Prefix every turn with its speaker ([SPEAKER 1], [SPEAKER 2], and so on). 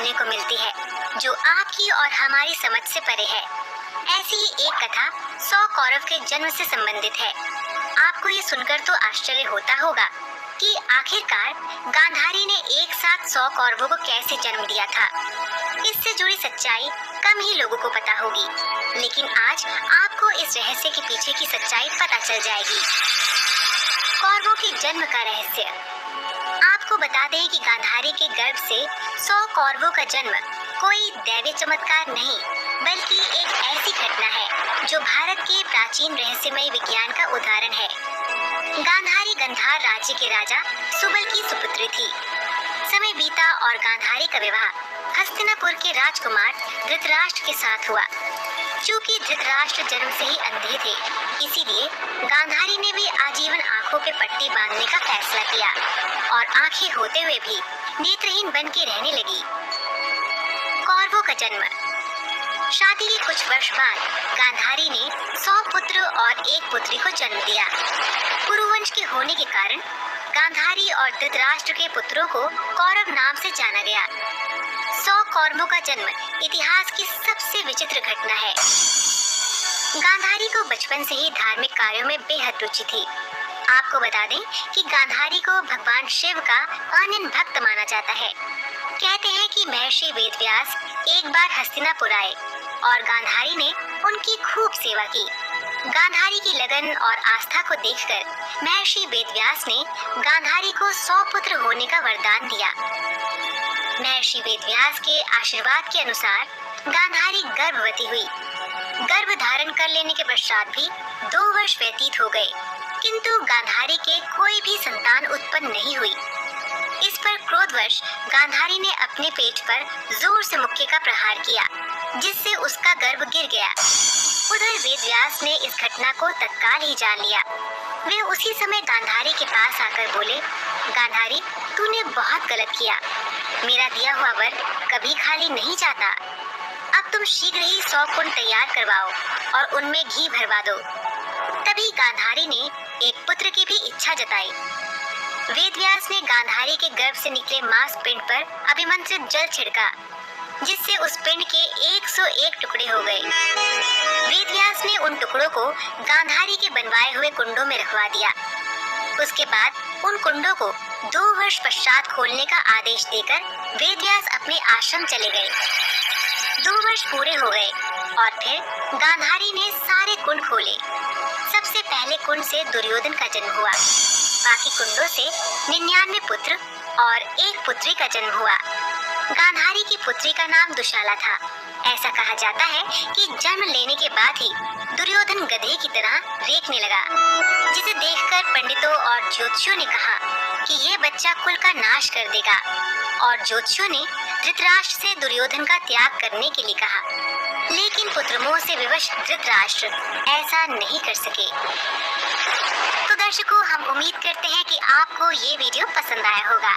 [SPEAKER 1] सुनने को मिलती है जो आपकी और हमारी समझ से परे है। ऐसी ही एक कथा 100 कौरव के जन्म से संबंधित है। आपको ये सुनकर तो आश्चर्य होता होगा कि आखिरकार गांधारी ने एक साथ 100 कौरवों को कैसे जन्म दिया था। इससे जुड़ी सच्चाई कम ही लोगों को पता होगी, लेकिन आज आपको इस रहस्य के पीछे की सच्चाई पता चल जाएगी। कौरवों के जन्म का रहस्य। आपको बता दें कि गांधारी के गर्भ से 100 कौरवों का जन्म कोई दैवीय चमत्कार नहीं, बल्कि एक ऐसी घटना है जो भारत के प्राचीन रहस्यमय विज्ञान का उदाहरण है। गांधारी गंधार राज्य के राजा सुबल की सुपुत्री थी। समय बीता और गांधारी का विवाह हस्तिनापुर के राजकुमार धृतराष्ट्र के साथ हुआ। चूंकि धृतराष्ट्र जन्म से ही अंधे थे, इसीलिए गांधारी ने भी आजीवन आंखों पे पट्टी बांधने का फैसला किया और आंखें होते हुए भी नेत्रहीन बन के रहने लगी। कौरवों का जन्म। शादी के कुछ वर्ष बाद गांधारी ने 100 पुत्र और एक पुत्री को जन्म दिया। कुरुवंश के होने के कारण गांधारी और धृतराष्ट्र के पुत्रों को कौरव नाम से जाना गया। 100 कौरवों का जन्म इतिहास की सबसे विचित्र घटना है। गांधारी को बचपन से ही धार्मिक कार्यों में बेहद रुचि थी। आपको बता दें कि गांधारी को भगवान शिव का अनन्य भक्त माना जाता है। कहते हैं कि महर्षि वेदव्यास एक बार हस्तिनापुर आए और गांधारी ने उनकी खूब सेवा की। गांधारी की लगन और आस्था को देखकर महर्षि वेदव्यास ने गांधारी को 100 पुत्र होने का वरदान दिया। महर्षि वेदव्यास के आशीर्वाद के अनुसार गांधारी गर्भवती हुई। गर्भ धारण कर लेने के पश्चात भी 2 वर्ष व्यतीत हो गए, किंतु गांधारी के कोई भी संतान उत्पन्न नहीं हुई। इस पर क्रोधवश गांधारी ने अपने पेट पर जोर से मुक्के का प्रहार किया, जिससे उसका गर्भ गिर गया। उधर वेदव्यास ने इस घटना को तत्काल ही जान लिया। वे उसी समय गांधारी के पास आकर बोले, गांधारी, तूने बहुत गलत किया। मेरा दिया हुआ वर कभी खाली नहीं जाता। अब तुम शीघ्र ही 100 कुंड तैयार करवाओ और उनमें घी भरवा दो। तभी गांधारी ने एक पुत्र की भी इच्छा जताई। वेदव्यास ने गांधारी के गर्भ से निकले मांस पिंड पर अभिमंत्रित जल छिड़का, जिससे उस पिंड के 101 टुकड़े हो गए। वेदव्यास ने उन टुकड़ों को गांधारी के बनवाए हुए कुंडों में रखवा दिया। उसके बाद उन कुंडों को 2 वर्ष पश्चात खोलने का आदेश देकर वेदव्यास अपने आश्रम चले गए। 2 वर्ष पूरे हो गए और फिर गांधारी ने सारे कुंड खोले। सबसे पहले कुंड से दुर्योधन का जन्म हुआ। बाकी कुंडों से 99 पुत्र और एक पुत्री का जन्म हुआ। गांधारी की पुत्री का नाम दुशाला था। ऐसा कहा जाता है कि जन्म लेने के बाद ही दुर्योधन गधे की तरह रेंकने लगा, जिसे देखकर पंडितों और ज्योतिषियों ने कहा कि ये बच्चा कुल का नाश कर देगा, और ज्योतिषियों ने धृतराष्ट्र से दुर्योधन का त्याग करने के लिए कहा। लेकिन पुत्रमोह से विवश धृतराष्ट्र ऐसा नहीं कर सके। तो दर्शकों, हम उम्मीद करते हैं कि आपको ये वीडियो पसंद आया होगा।